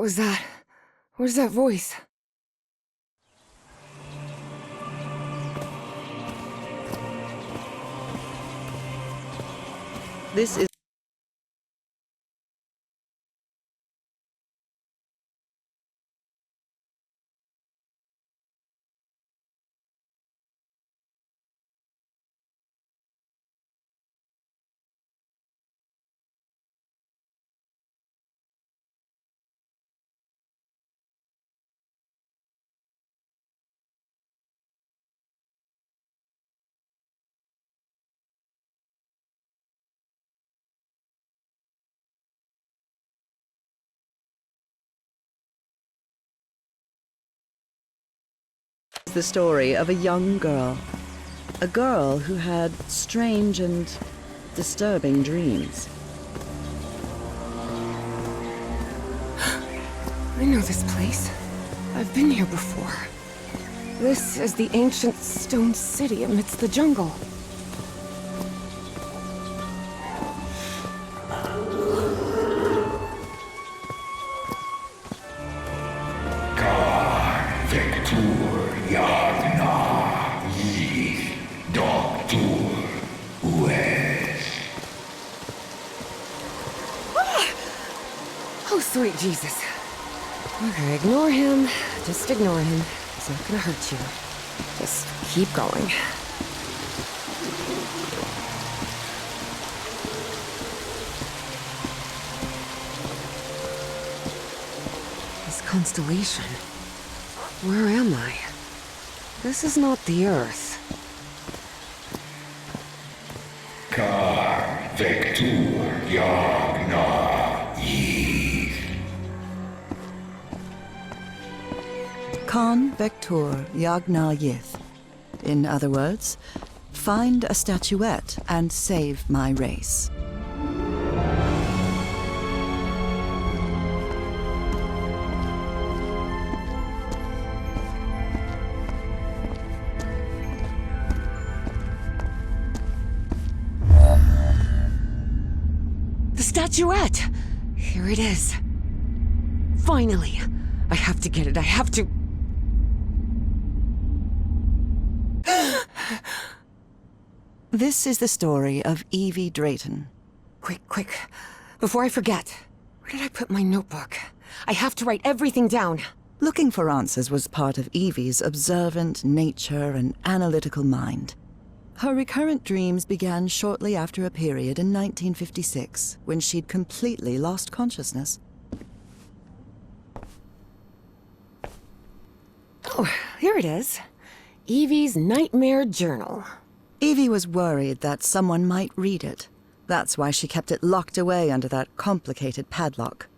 was that? Where's that voice? This is the story of a young girl. A girl who had strange and disturbing dreams. I know this place. I've been here before. This is the ancient stone city amidst the jungle. Oh, sweet Jesus. Okay, ignore him. Just ignore him. He's not gonna hurt you. Just keep going. This constellation. Where am I? This is not the Earth. Car Vector Yagna Yith. Con Vector Yagna Yith. In other words, find a statuette and save my race. The statuette! Here it is. Finally! I have to get it, I have to... This is the story of Evie Drayton. Quick. Before I forget. Where did I put my notebook? I have to write everything down. Looking for answers was part of Evie's observant nature and analytical mind. Her recurrent dreams began shortly after a period in 1956, when she'd completely lost consciousness. Oh, here it is. Evie's Nightmare Journal. Evie was worried that someone might read it. That's why she kept it locked away under that complicated padlock.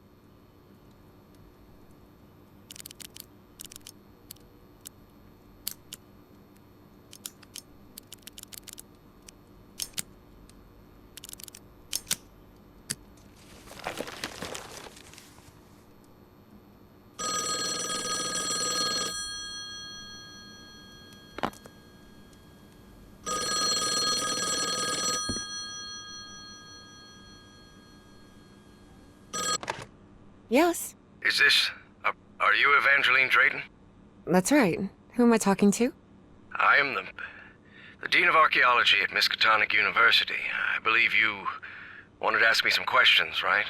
Yes, Is this... are you Evangeline Drayton? that's right. Who am I talking to? I am the Dean of Archaeology at Miskatonic University. I believe you wanted to ask me some questions, right?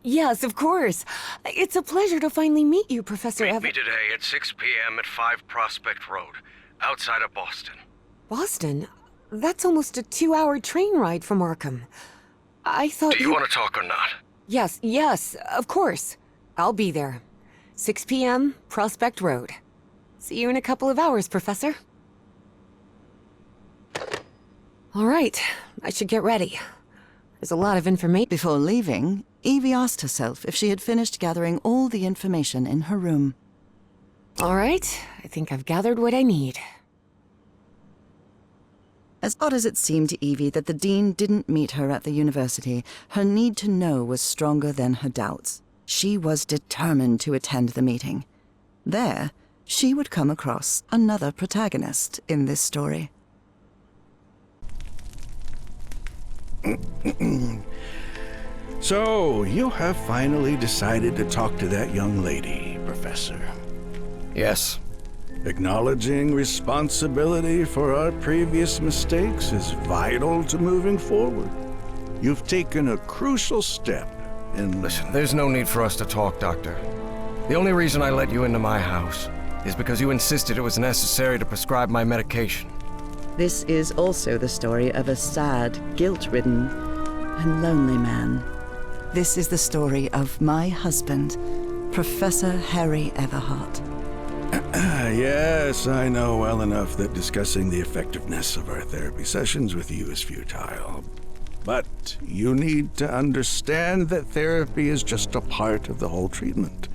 Yes, of course. It's a pleasure to finally meet you, Professor Meet me today at 6 p.m. at 5 Prospect Road, outside of Boston. Boston? That's almost a 2-hour train ride from Arkham. I thought Do you want to talk or not? Yes, of course. I'll be there. 6 p.m., Prospect Road. See you in a couple of hours, Professor. All right, I should get ready. There's a lot of information. Before leaving, Evie asked herself if she had finished gathering all the information in her room. All right, I think I've gathered what I need. As odd as it seemed to Evie that the Dean didn't meet her at the university, her need to know was stronger than her doubts. She was determined to attend the meeting. There, she would come across another protagonist in this story. So, you have finally decided to talk to that young lady, Professor. Yes. Acknowledging responsibility for our previous mistakes is vital to moving forward. You've taken a crucial step in... Listen, there's no need for us to talk, Doctor. The only reason I let you into my house is because you insisted it was necessary to prescribe my medication. This is also the story of a sad, guilt-ridden, and lonely man. This is the story of my husband, Professor Harry Everhart. Yes, I know well enough that discussing the effectiveness of our therapy sessions with you is futile. But you need to understand that therapy is just a part of the whole treatment.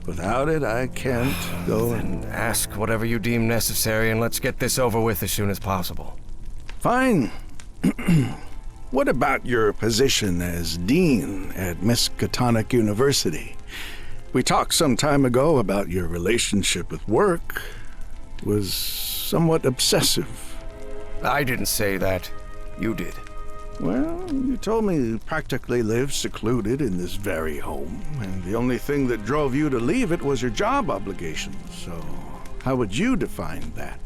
Without it, I can't go and... Ask whatever you deem necessary and let's get this over with as soon as possible. Fine. What about your position as dean at Miskatonic University? We talked some time ago about your relationship with work. It was somewhat obsessive. I didn't say that. You did. Well, you told me you practically lived secluded in this very home, and the only thing that drove you to leave it was your job obligations. So, how would you define that?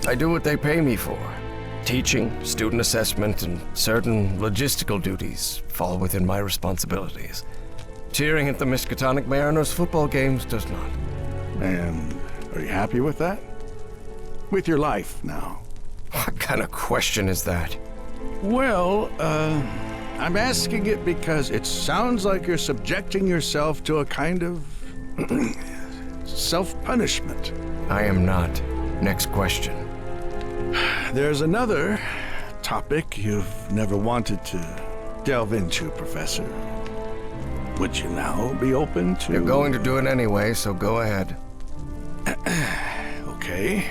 I do what they pay me for. Teaching, student assessment, and certain logistical duties fall within my responsibilities. Cheering at the Miskatonic Mariners football games does not. And are you happy with that? With your life now? What kind of question is that? Well, I'm asking it because it sounds like you're subjecting yourself to a kind of self-punishment. I am not. Next question. There's another topic you've never wanted to delve into, Professor. Would you now be open to... You're going to do it anyway, so go ahead. Okay.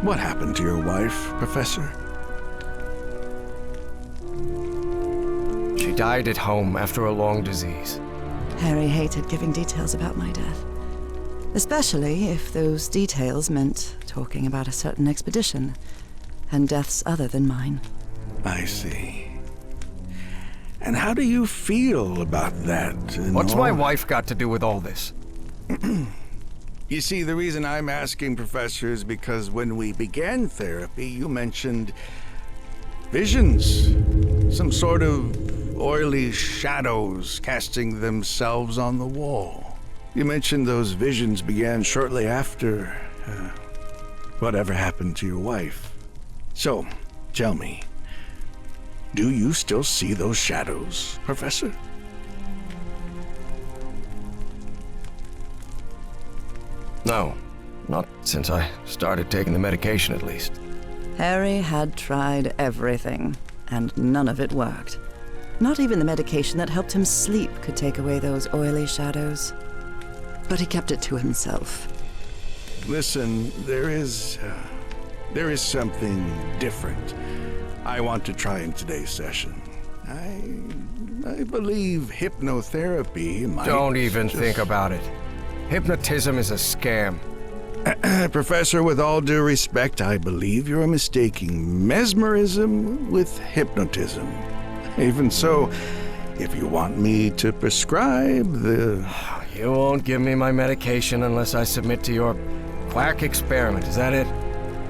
What happened to your wife, Professor? She died at home after a long disease. Harry hated giving details about my death. Especially if those details meant talking about a certain expedition, and deaths other than mine. I see. And how do you feel about that? What's my wife got to do with all this? You see, the reason I'm asking, Professor, is because when we began therapy, you mentioned visions. Some sort of oily shadows casting themselves on the wall. You mentioned those visions began shortly after whatever happened to your wife. So, tell me, do you still see those shadows, Professor? No, not since I started taking the medication, at least. Harry had tried everything, and none of it worked. Not even the medication that helped him sleep could take away those oily shadows. But he kept it to himself. Listen, there is something different I want to try in today's session. I believe hypnotherapy might... Don't even think about it. Hypnotism is a scam. Professor, with all due respect, I believe you're mistaking mesmerism with hypnotism. Even so, if you want me to prescribe the... You won't give me my medication unless I submit to your quack experiment, is that it?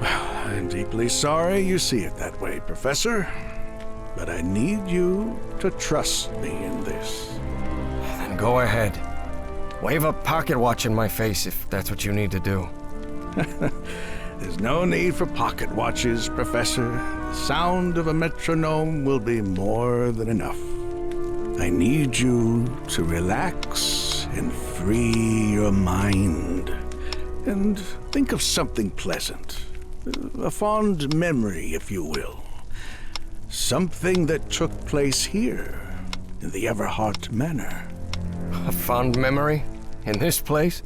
Well, I'm deeply sorry you see it that way, Professor. But I need you to trust me in this. Then go ahead. Wave a pocket watch in my face if that's what you need to do. There's no need for pocket watches, Professor. The sound of a metronome will be more than enough. I need you to relax and free your mind. And think of something pleasant. A fond memory, if you will. Something that took place here, in the Everhart Manor. A fond memory? In this place?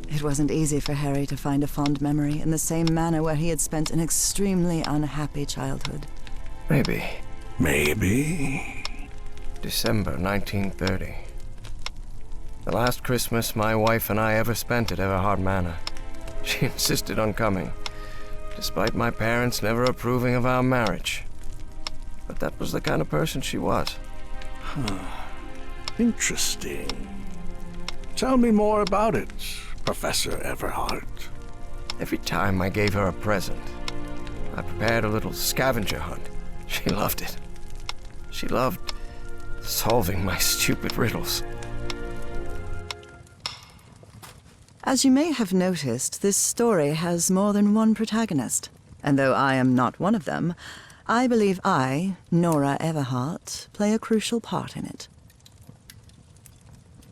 It wasn't easy for Harry to find a fond memory in the same manor where he had spent an extremely unhappy childhood. Maybe. Maybe. December 1930. The last Christmas my wife and I ever spent at Everhart Manor. She insisted on coming, despite my parents never approving of our marriage. But that was the kind of person she was. Interesting. Tell me more about it, Professor Everhart. Every time I gave her a present, I prepared a little scavenger hunt. She loved it. She loved solving my stupid riddles. As you may have noticed, this story has more than one protagonist. And though I am not one of them, I believe I, Nora Everhart, play a crucial part in it.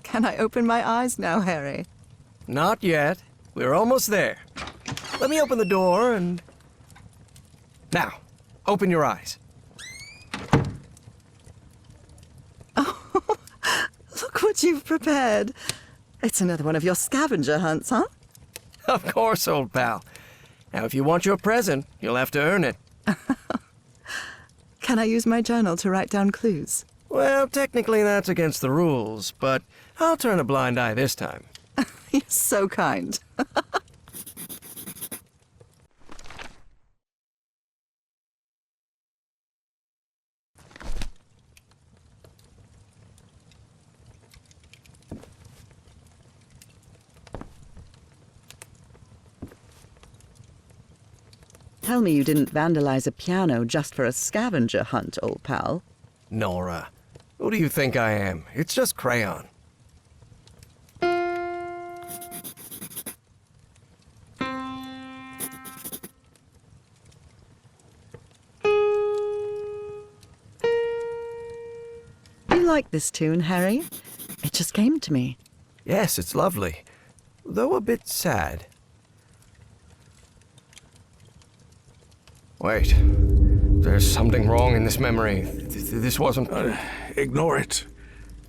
Can I open my eyes now, Harry? Not yet. We're almost there. Let me open the door and... Now, open your eyes. Look what you've prepared. It's another one of your scavenger hunts, huh? Of course, old pal. Now, if you want your present, you'll have to earn it. Can I use my journal to write down clues? Well, technically that's against the rules, but I'll turn a blind eye this time. You're so kind. Tell me you didn't vandalize a piano just for a scavenger hunt, old pal. Nora, who do you think I am? It's just crayon. You like this tune, Harry? It just came to me. Yes, it's lovely, though a bit sad. Wait, there's something wrong in this memory. This wasn't... Ignore it.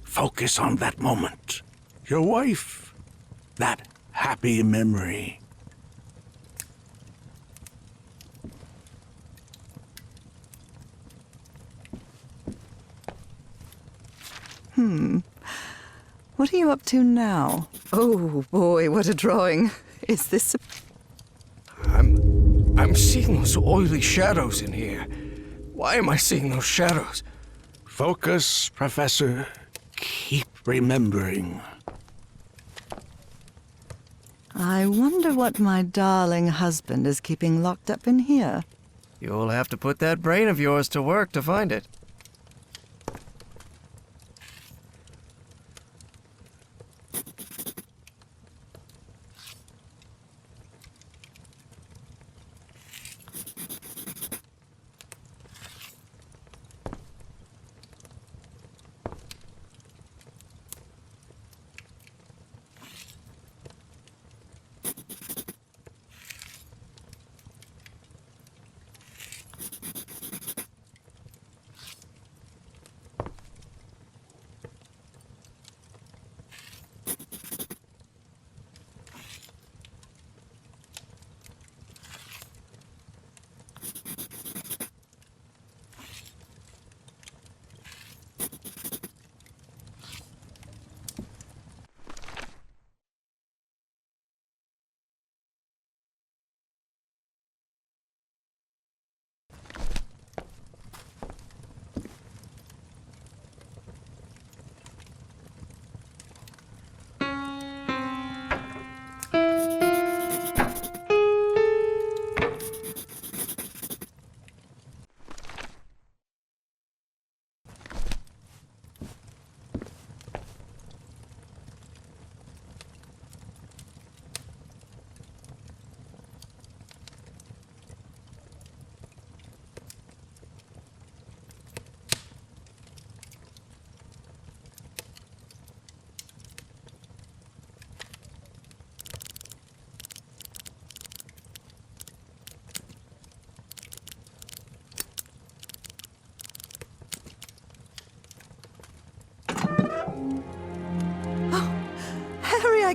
Focus on that moment. Your wife. That happy memory. What are you up to now? Oh, boy, what a drawing. Is this... I'm seeing those oily shadows in here. Why am I seeing those shadows? Focus, Professor. Keep remembering. I wonder what my darling husband is keeping locked up in here. You'll have to put that brain of yours to work to find it.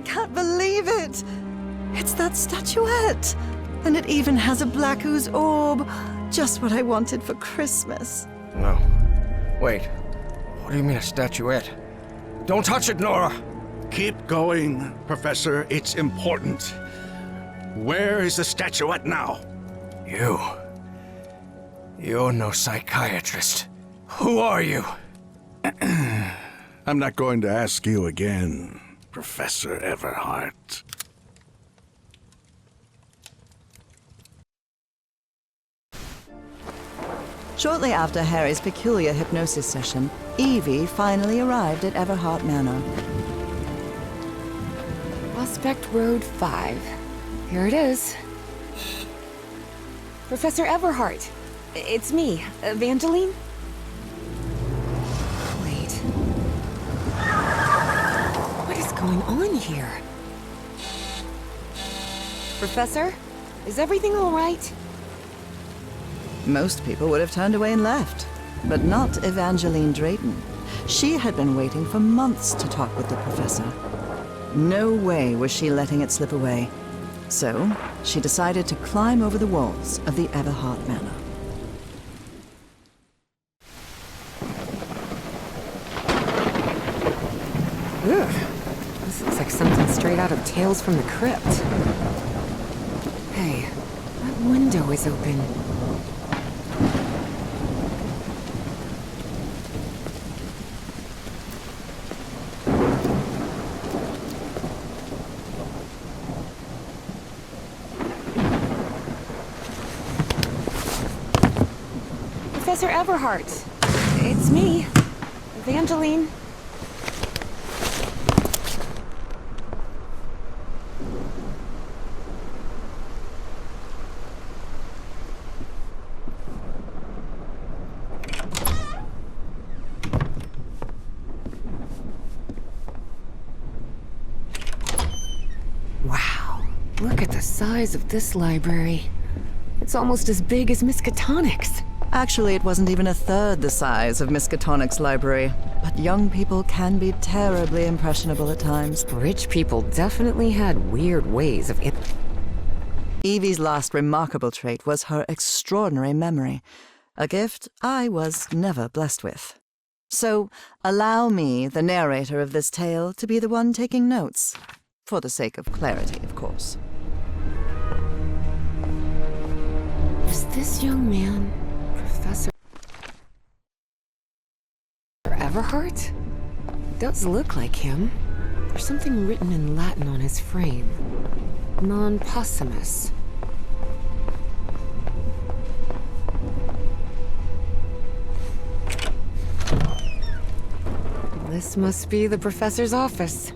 can't believe it! It's that statuette! And it even has a black ooze orb. Just what I wanted for Christmas. No. Wait. What do you mean a statuette? Don't touch it, Nora! Keep going, Professor. It's important. Where is the statuette now? You're no psychiatrist. Who are you? I'm not going to ask you again, Professor Everhart. Shortly after Harry's peculiar hypnosis session, Evie finally arrived at Everhart Manor. Prospect Road 5. Here it is. Professor Everhart. It's me, Evangeline. Wait. What is going on here? Professor? Is everything all right? Most people would have turned away and left, but not Evangeline Drayton. She had been waiting for months to talk with the professor. No way was she letting it slip away. So, she decided to climb over the walls of the Everhart Manor. Ugh. This looks like something straight out of Tales from the Crypt. Hey, that window is open. Professor Everhart. It's me, Evangeline. Wow, look at the size of this library. It's almost as big as Miskatonic's. Actually, it wasn't even a third the size of Miskatonic's library, but young people can be terribly impressionable at times. Rich people definitely had weird ways of it. Evie's last remarkable trait was her extraordinary memory, a gift I was never blessed with. So, allow me, the narrator of this tale, to be the one taking notes. For the sake of clarity, of course. Is this young man Professor Everhart? Does look like him. There's something written in Latin on his frame. Non possumus. This must be the professor's office.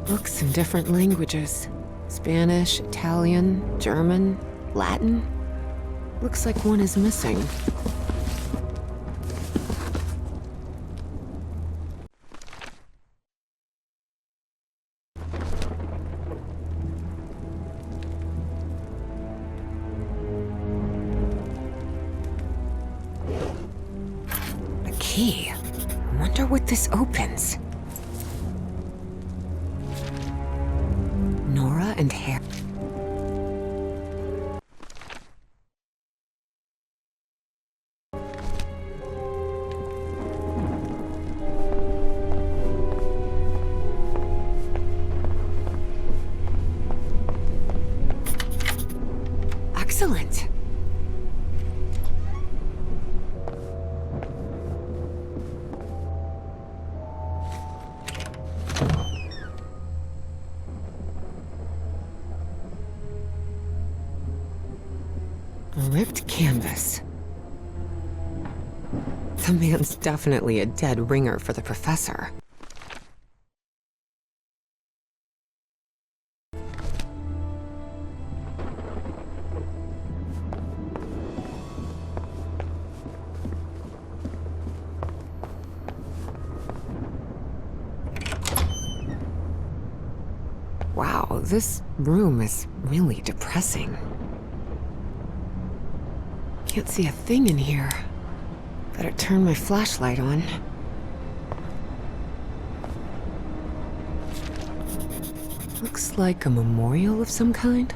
Books in different languages. Spanish, Italian, German, Latin. Looks like one is missing. A key. I wonder what this opens. Nora and Harry. Excellent. A ripped canvas. The man's definitely a dead ringer for the professor. Wow, this room is really depressing. Can't see a thing in here. Better turn my flashlight on. Looks like a memorial of some kind.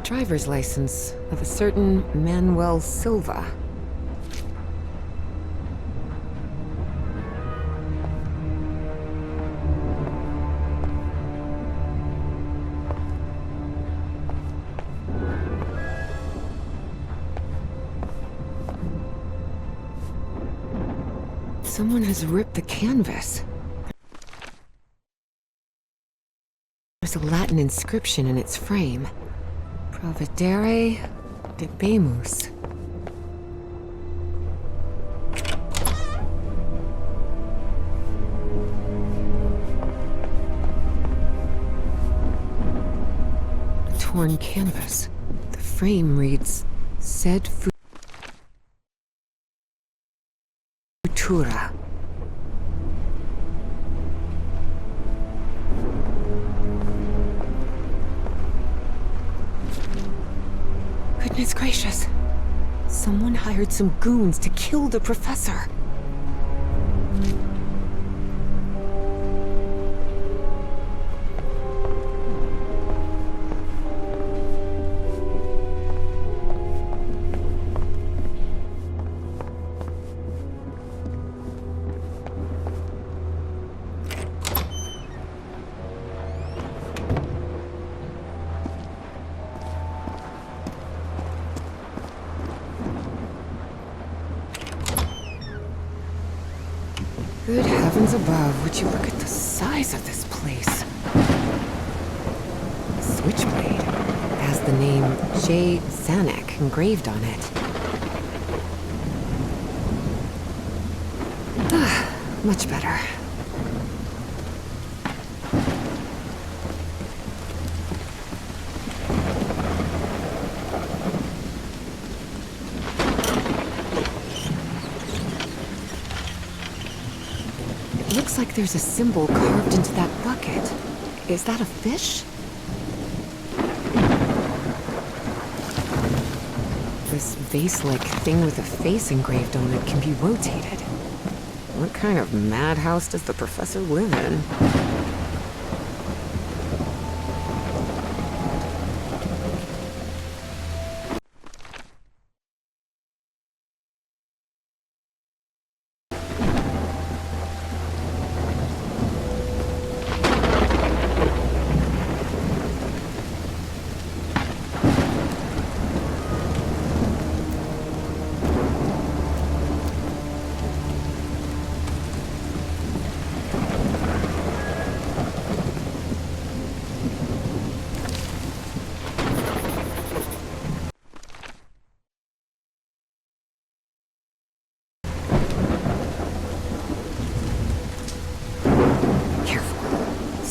Driver's license of a certain Manuel Silva. Someone has ripped the canvas. There's a Latin inscription in its frame. Providere debemus. A torn canvas. The frame reads, Sed futura. Goodness gracious. Someone hired some goons to kill the professor. Good heavens above, would you look at the size of this place? Switchblade has the name J. Zanuck engraved on it. Much better. Looks like there's a symbol carved into that bucket. Is that a fish? This vase-like thing with a face engraved on it can be rotated. What kind of madhouse does the professor live in?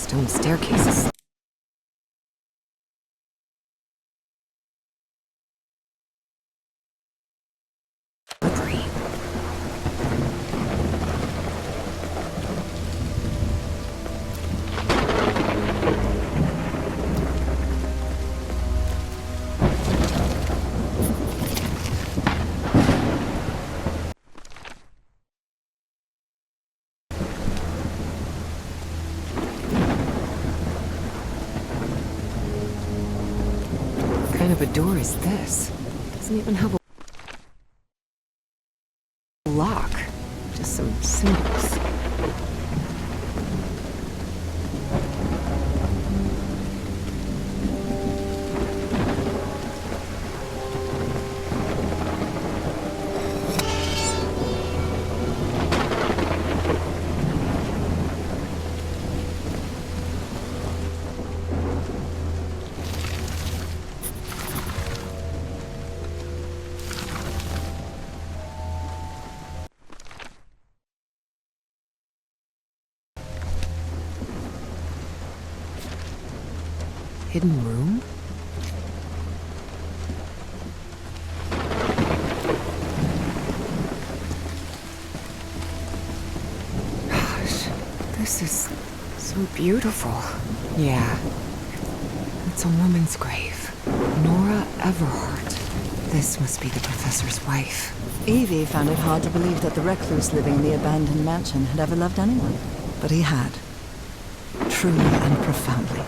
Stone staircases. Slippery. What kind of a door is this? Doesn't even have a lock. Just some symbols. Hidden room? This is so beautiful. Yeah, it's a woman's grave. Nora Everhart. This must be the professor's wife. Evie found it hard to believe that the recluse living in the abandoned mansion had ever loved anyone. But he had. Truly and profoundly.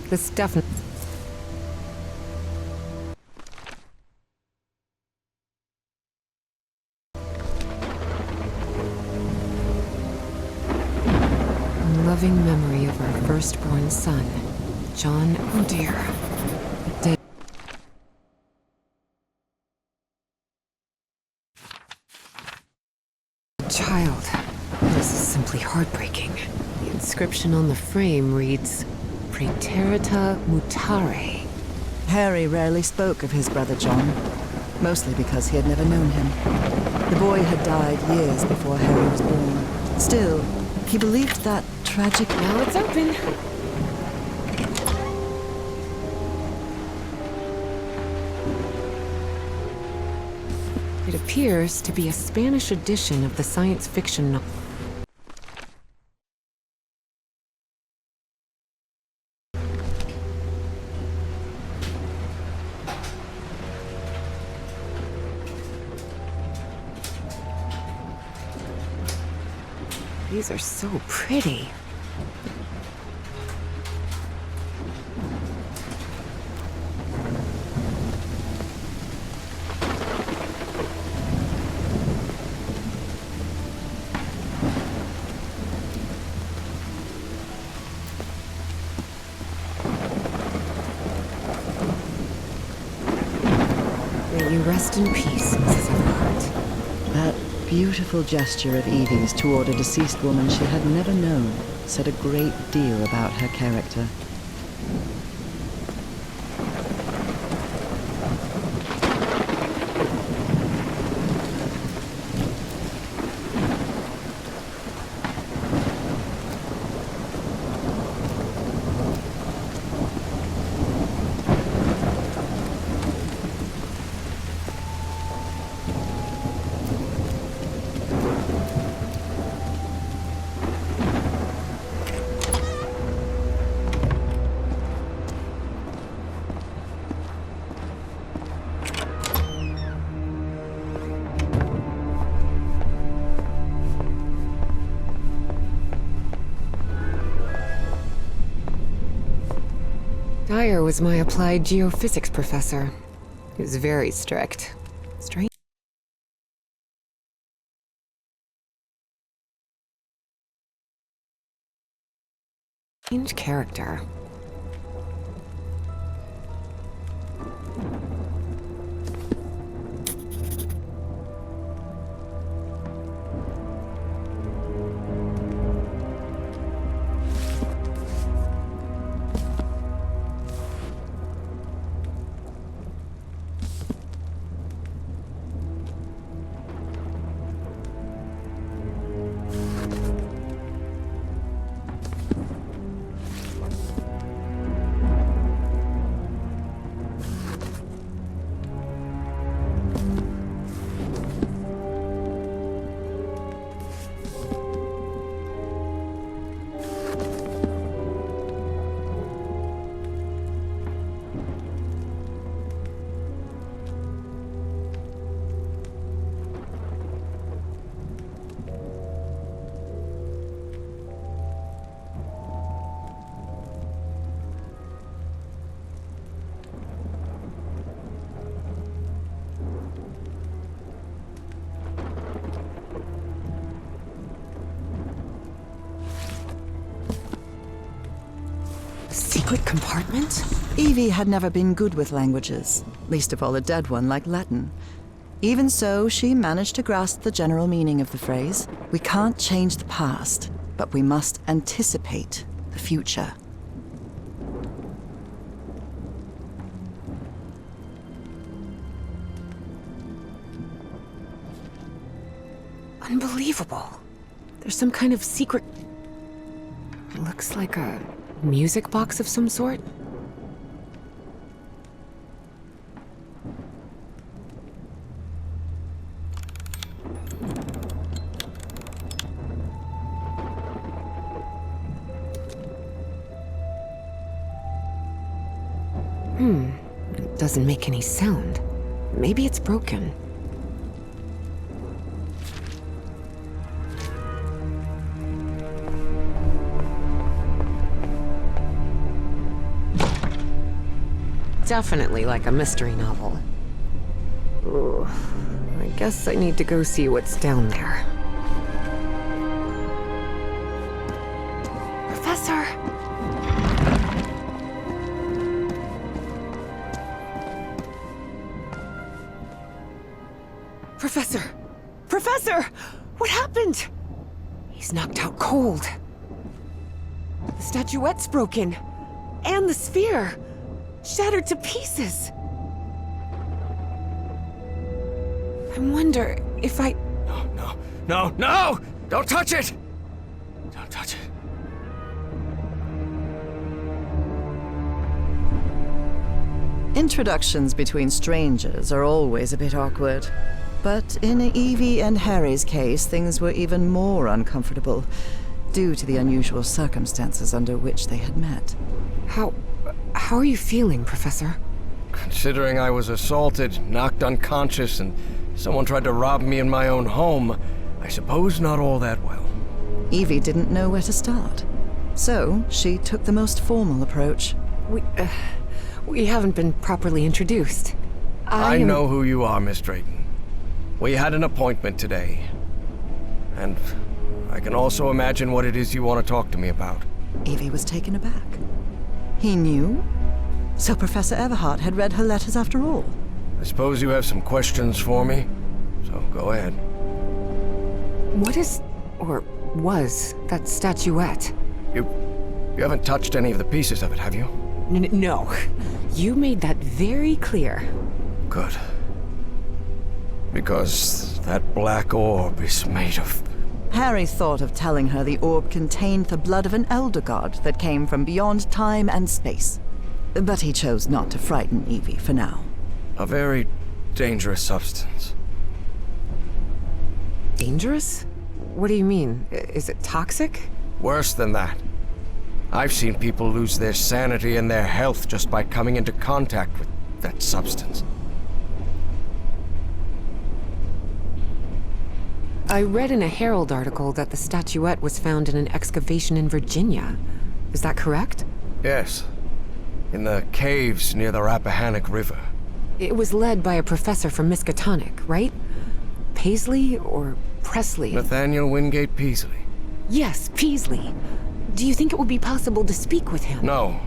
This definitely... Loving memory of our firstborn son, John. Oh dear. Child. This is simply heartbreaking. The inscription on the frame reads, Praeterita mutare. Harry rarely spoke of his brother John, mostly because he had never known him. The boy had died years before Harry was born. Still, he believed that tragic... Now it's open. It appears to be a Spanish edition of the science fiction novel. These are so pretty. May you rest in peace, Mrs. Everhart. That beautiful gesture of Evie's toward a deceased woman she had never known said a great deal about her character. Dyer was my applied geophysics professor. He was very strict. Strange character. secret compartment? Evie had never been good with languages, least of all a dead one like Latin. Even so, she managed to grasp the general meaning of the phrase. We can't change the past, but we must anticipate the future. Unbelievable. There's some kind of secret... It looks like a music box of some sort. It doesn't make any sound. Maybe it's broken. Definitely like a mystery novel. Ooh, I guess I need to go see what's down there. Professor! Professor! Professor! What happened? He's knocked out cold. The statuette's broken. And the sphere. Shattered to pieces. I wonder if I... No! Don't touch it! Don't touch it. Introductions between strangers are always a bit awkward. But in Evie and Harry's case, things were even more uncomfortable, due to the unusual circumstances under which they had met. How are you feeling, Professor? Considering I was assaulted, knocked unconscious, and someone tried to rob me in my own home, I suppose not all that well. Evie didn't know where to start. So, she took the most formal approach. We haven't been properly introduced. I know who you are, Miss Drayton. We had an appointment today. And I can also imagine what it is you want to talk to me about. Evie was taken aback. He knew? So Professor Everhart had read her letters after all? I suppose you have some questions for me, so go ahead. What is, or was, that statuette? You haven't touched any of the pieces of it, have you? No. You made that very clear. Good. Because that black orb is made of... Harry thought of telling her the orb contained the blood of an elder god that came from beyond time and space. But he chose not to frighten Evie for now. a very dangerous substance. Dangerous? What do you mean? Is it toxic? Worse than that. I've seen people lose their sanity and their health just by coming into contact with that substance. I read in a Herald article that the statuette was found in an excavation in Virginia. Is that correct? Yes. In the caves near the Rappahannock River. It was led by a professor from Miskatonic, right? Paisley or Presley? Nathaniel Wingate Peaslee. Yes, Peaslee. Do you think it would be possible to speak with him? No.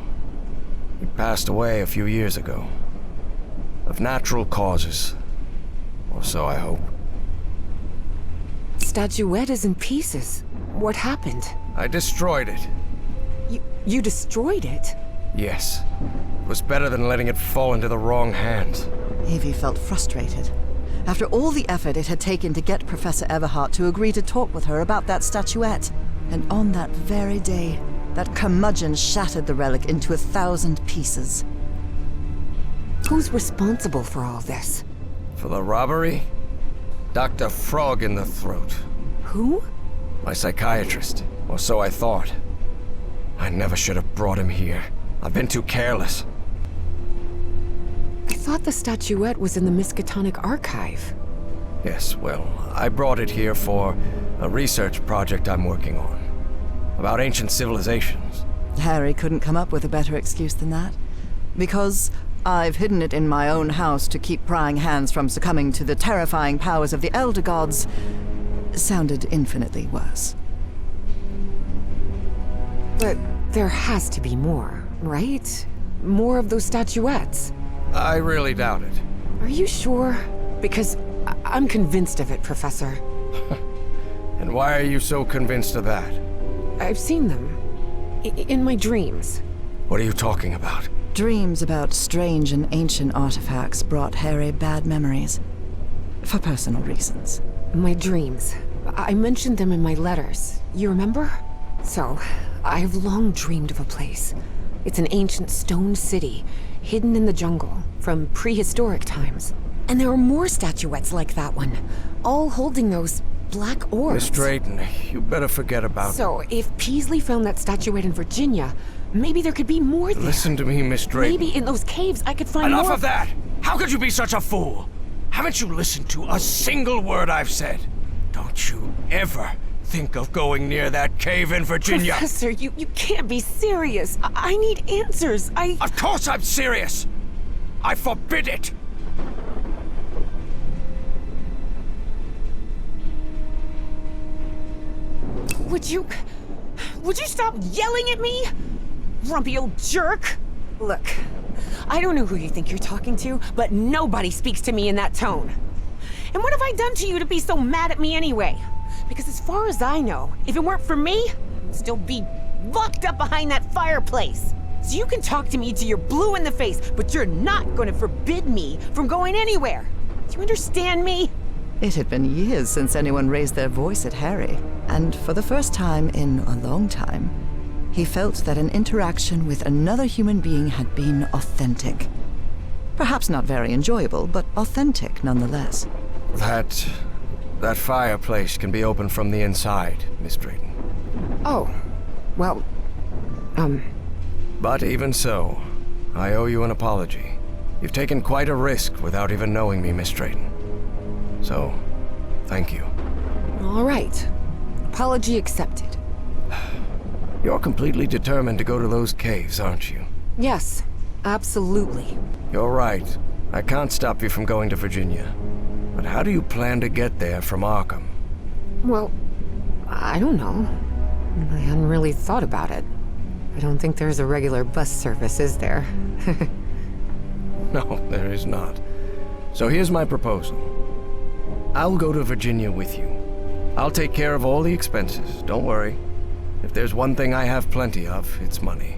He passed away a few years ago. Of natural causes. Or so I hope. Statuette is in pieces. What happened? I destroyed it. You destroyed it? Yes. It was better than letting it fall into the wrong hands. Evie felt frustrated. After all the effort it had taken to get Professor Everhart to agree to talk with her about that statuette. And on that very day, that curmudgeon shattered the relic into 1,000 pieces. Who's responsible for all this? For the robbery? Dr. Frog in the throat. Who? My psychiatrist. Or so I thought. I never should have brought him here. I've been too careless. I thought the statuette was in the Miskatonic archive. Yes, well, I brought it here for a research project I'm working on. About ancient civilizations. Harry couldn't come up with a better excuse than that. Because I've hidden it in my own house to keep prying hands from succumbing to the terrifying powers of the Elder Gods sounded infinitely worse. But there has to be more, right? More of those statuettes. I really doubt it. Are you sure? Because I'm convinced of it, Professor. And why are you so convinced of that? I've seen them. In my dreams. What are you talking about? Dreams about strange and ancient artifacts brought Harry bad memories. For personal reasons. My dreams. I mentioned them in my letters. You remember? So, I've long dreamed of a place. It's an ancient stone city, hidden in the jungle, from prehistoric times. And there are more statuettes like that one, all holding those black orbs. Miss Drayton, you better forget about... So, if Peasley found that statuette in Virginia, maybe there could be more there. Listen to me, Miss Drayton. Maybe in those caves I could find more... Enough of that! How could you be such a fool? Haven't you listened to a single word I've said? Don't you ever think of going near that cave in Virginia. Professor, you can't be serious. I need answers. Of course I'm serious! I forbid it! Would you stop yelling at me? Grumpy old jerk! Look, I don't know who you think you're talking to, but nobody speaks to me in that tone. And what have I done to you to be so mad at me anyway? Because as far as I know, if it weren't for me, I'd still be locked up behind that fireplace. So you can talk to me till you're blue in the face, but you're not going to forbid me from going anywhere. Do you understand me? It had been years since anyone raised their voice at Harry, and for the first time in a long time, he felt that an interaction with another human being had been authentic. Perhaps not very enjoyable, but authentic nonetheless. That fireplace can be opened from the inside, Miss Drayton. Oh, well, But even so, I owe you an apology. You've taken quite a risk without even knowing me, Miss Drayton. So, thank you. all right. Apology accepted. You're completely determined to go to those caves, aren't you? Yes, absolutely. You're right. I can't stop you from going to Virginia. But how do you plan to get there from Arkham? Well, I don't know. I hadn't really thought about it. I don't think there's a regular bus service, is there? No, there is not. So here's my proposal. I'll go to Virginia with you. I'll take care of all the expenses, don't worry. If there's one thing I have plenty of, it's money.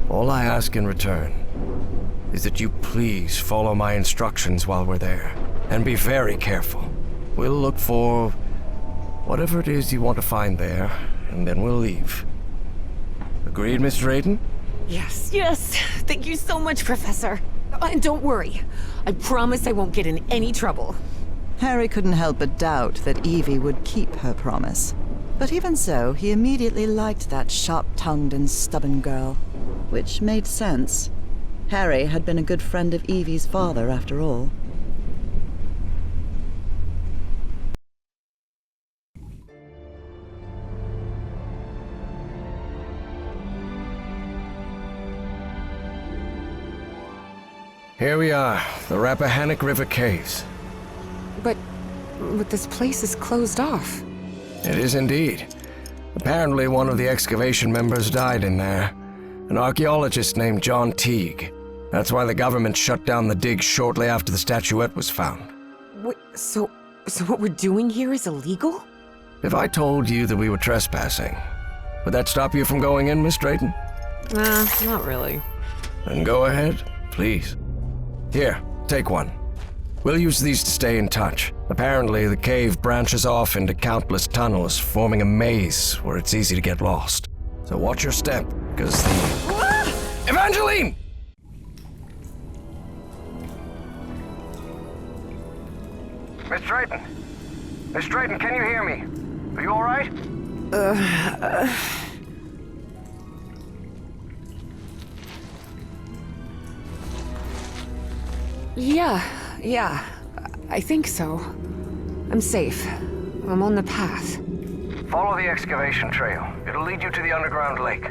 All I ask in return is that you please follow my instructions while we're there. And be very careful. We'll look for whatever it is you want to find there, and then we'll leave. Agreed, Miss Drayton? Yes. Thank you so much, Professor. And don't worry. I promise I won't get in any trouble. Harry couldn't help but doubt that Evie would keep her promise. But even so, he immediately liked that sharp-tongued and stubborn girl. Which made sense. Harry had been a good friend of Evie's father, after all. Here we are, the Rappahannock River Caves. But this place is closed off. It is indeed. Apparently one of the excavation members died in there. An archaeologist named John Teague. That's why the government shut down the dig shortly after the statuette was found. Wait, so what we're doing here is illegal? If I told you that we were trespassing, would that stop you from going in, Miss Drayton? Not really. Then go ahead, please. Here, take one. We'll use these to stay in touch. Apparently, the cave branches off into countless tunnels, forming a maze where it's easy to get lost. So watch your step, because the... Evangeline! Miss Drayton! Miss Drayton, can you hear me? Are you all right? Yeah, I think so. I'm safe. I'm on the path. Follow the excavation trail. It'll lead you to the underground lake.